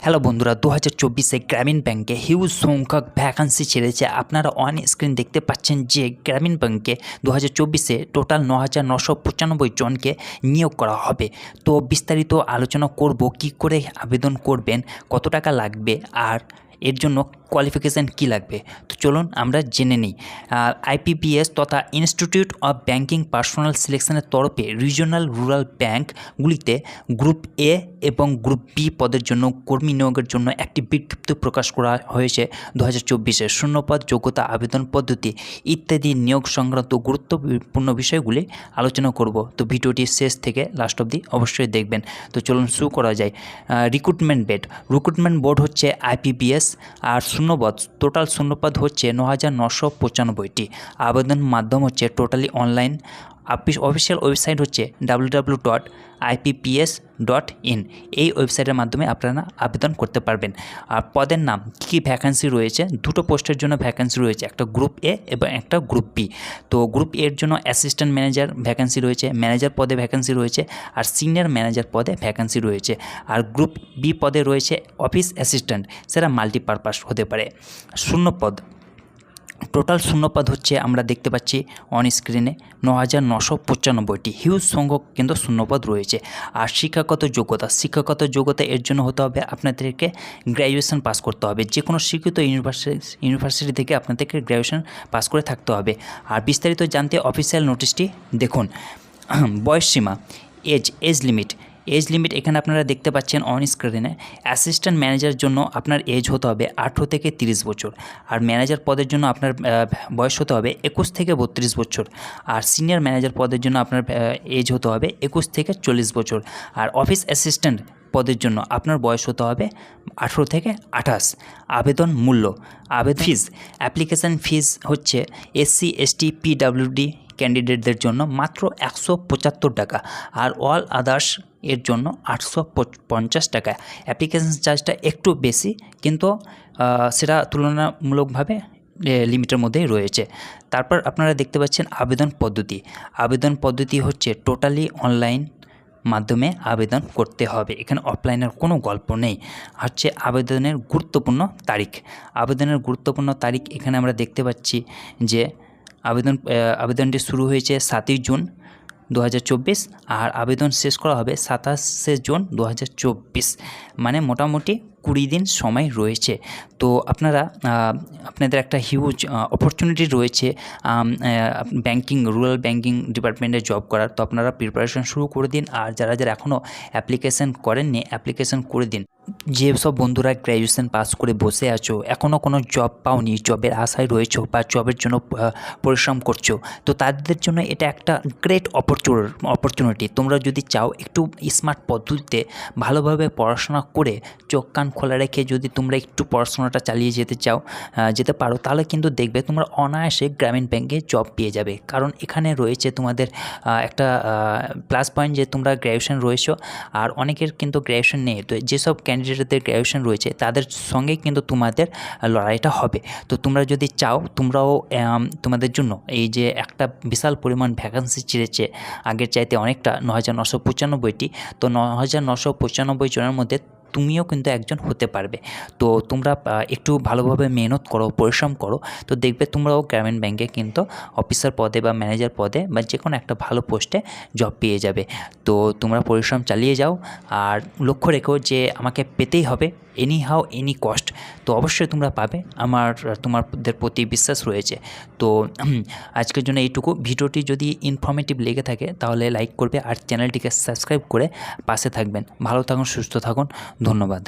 Hello বন্ধুরা, 2024-এ গ্রামীণ ব্যাংকে হিউজ সংখ্যক ভ্যাকান্সি ছেড়েছে। আপনারা অন স্ক্রিন দেখতে পাচ্ছেন যে গ্রামীণ ব্যাংকে 2024-এ টোটাল 9,995 জনকে নিয়োগ করা হবে। তো বিস্তারিত আলোচনা করব, কি করে আবেদন করবেন, কত টাকা লাগবে আর এর জন্য কোয়ালিফিকেশান কী লাগবে। তো চলুন আমরা জেনে নিই। আইপিপিএস তথা ইনস্টিটিউট অফ ব্যাংকিং পার্সোনাল সিলেকশনের তরফে রিজিওনাল রুরাল ব্যাংকগুলিতে গ্রুপ এ এবং গ্রুপ বি পদের জন্য কর্মী নিয়োগের জন্য একটি বিজ্ঞপ্তি প্রকাশ করা হয়েছে 2024-এ। শূন্যপদ, যোগ্যতা, আবেদন পদ্ধতি ইত্যাদি নিয়োগ সংক্রান্ত গুরুত্বপূর্ণ বিষয়গুলি আলোচনা করব। তো ভিডিওটি শেষ থেকে লাস্ট অবধি অবশ্যই দেখবেন। তো চলুন শুরু করা যায়। রিক্রুটমেন্ট বোর্ড হচ্ছে আইপিপিএস, আর শূন্যপদ টোটাল শূন্যপদ হচ্ছে 9,995টি। আবেদন মাধ্যম হচ্ছে টোটালি অনলাইন। অফিসিয়াল ওয়েবসাইট হচ্ছে www.ipps.in। এই ওয়েবসাইটের মাধ্যমে আপনারা আবেদন করতে পারবেন। আর পদের নাম, কী ভ্যাকান্সি রয়েছে, দুটো পোস্টের জন্য ভ্যাকান্সি রয়েছে, একটা গ্রুপ এ এবং একটা গ্রুপ বি। তো গ্রুপ এর জন্য অ্যাসিস্ট্যান্ট ম্যানেজার ভ্যাকান্সি রয়েছে, ম্যানেজার পদে ভ্যাকান্সি রয়েছে, আর সিনিয়র ম্যানেজার পদে ভ্যাকান্সি রয়েছে। আর গ্রুপ বি পদে রয়েছে অফিস অ্যাসিস্ট্যান্ট, সেটা মাল্টিপারপাস হতে পারে। শূন্যপদ টোটাল শূন্যপদ হচ্ছে আমরা দেখতে পাচ্ছি অন স্ক্রিনে 9,995টি। হিউজ সংখ্যক কিন্তু শূন্যপদ রয়েছে। আর শিক্ষাগত যোগ্যতা এর জন্য হতে হবে আপনাদেরকে গ্র্যাজুয়েশন পাস করতে হবে। যে কোনো স্বীকৃত ইউনিভার্সিটি থেকে আপনাদেরকে গ্র্যাজুয়েশন পাস করে থাকতে হবে। আর বিস্তারিত জানতে অফিসিয়াল নোটিশটি দেখুন। বয়সসীমা, এজ লিমিট এখানে আপনারা দেখতে পাচ্ছেন অন স্ক্রিনে। অ্যাসিস্ট্যান্ট ম্যানেজারের জন্য আপনার এজ হতে হবে 18 থেকে 30 বছর। আর ম্যানেজার পদের জন্য আপনার বয়স হতে হবে 21 থেকে 32 বছর। আর সিনিয়র ম্যানেজার পদের জন্য আপনার এজ হতে হবে 21 থেকে 40 বছর। আর অফিস অ্যাসিস্ট্যান্ট পদের জন্য আপনার বয়স হতে হবে 18 থেকে 28। আবেদন মূল্য, অ্যাপ্লিকেশান ফিস হচ্ছে SC ST PWD ক্যান্ডিডেটদের জন্য মাত্র 175 টাকা। আর অল আদার্স এর জন্য 850 টাকা। অ্যাপ্লিকেশান চার্জটা একটু বেশি, কিন্তু সেটা তুলনামূলকভাবে লিমিটের মধ্যেই রয়েছে। তারপর আপনারা দেখতে পাচ্ছেন আবেদন পদ্ধতি হচ্ছে টোটালি অনলাইন মাধ্যমে আবেদন করতে হবে। এখানে অফলাইনের কোনো গল্প নেই। হচ্ছে আবেদনের গুরুত্বপূর্ণ তারিখ এখানে আমরা দেখতে পাচ্ছি যে আবেদনটি শুরু হয়েছে 7ই জুন 2024, আর আবেদন শেষ করা হবে 27শে জুন 2024। মানে মোটামুটি 20 দিন সময় রয়েছে। তো আপনাদের একটা হিউজ অপরচুনিটি রয়েছে রুরাল ব্যাংকিং ডিপার্টমেন্টে জব করার। তো আপনারা প্রিপারেশন শুরু করে দিন। আর যারা এখনও অ্যাপ্লিকেশান করেননি, অ্যাপ্লিকেশান করে দিন। যেসব বন্ধুরা গ্র্যাজুয়েশন পাস করে বসে আছো, এখনও কোনো জব পাওনি, জবের আশায় রয়েছো বা জবের জন্য পরিশ্রম করছো, তো তাদের জন্য এটা একটা গ্রেট অপরচুনিটি। তোমরা যদি চাও একটু স্মার্ট পদ্ধতিতে ভালোভাবে পড়াশোনা করে চোখ কান খোলা রেখে যদি তোমরা একটু পড়াশোনাটা চালিয়ে যেতে পারো, তাহলে কিন্তু দেখবে তোমরা অনায়াসে গ্রামীণ ব্যাংকে জব পেয়ে যাবে। কারণ এখানে রয়েছে তোমাদের একটা প্লাস পয়েন্ট যে তোমরা গ্র্যাজুয়েশন রয়েছো। আর অনেকের কিন্তু গ্র্যাজুয়েশন নেই। তো যেসব ক্যান্ডিডেটদের গ্র্যাজুয়েশন রয়েছে তাদের সঙ্গে কিন্তু তোমাদের লড়াইটা হবে। তো তোমরা যদি চাও, তোমরাও তোমাদের জন্য এই যে একটা বিশাল পরিমাণ ভ্যাকান্সি ছেড়েছে আগের চাইতে অনেকটা, 9,995টি। তো 9,995 জনের মধ্যে তুমিও কিন্তু একজন হতে পারবে। তো তোমরা একটু ভালোভাবে মেহনত করো, পরিশ্রম করো, তো দেখবে তোমরাও গ্রামীণ ব্যাংকে কিন্তু অফিসার পদে বা ম্যানেজার পদে বা যে কোনো একটা ভালো পোস্টে জব পেয়ে যাবে। তো তোমরা পরিশ্রম চালিয়ে যাও। আর লক্ষ্য রেখো যে আমাকে পেতেই হবে এনি কস্ট। তো অবশ্যই তোমরা পাবে, তোমাদের প্রতি বিশ্বাস রয়েছে। তো আজকের জন্য এইটুকু। ভিডিওটি যদি ইনফরমেটিভ লেগে থাকে তাহলে লাইক করবে আর চ্যানেলটিকে সাবস্ক্রাইব করে পাশে থাকবেন। ভালো থাকুন, সুস্থ থাকুন, ধন্যবাদ।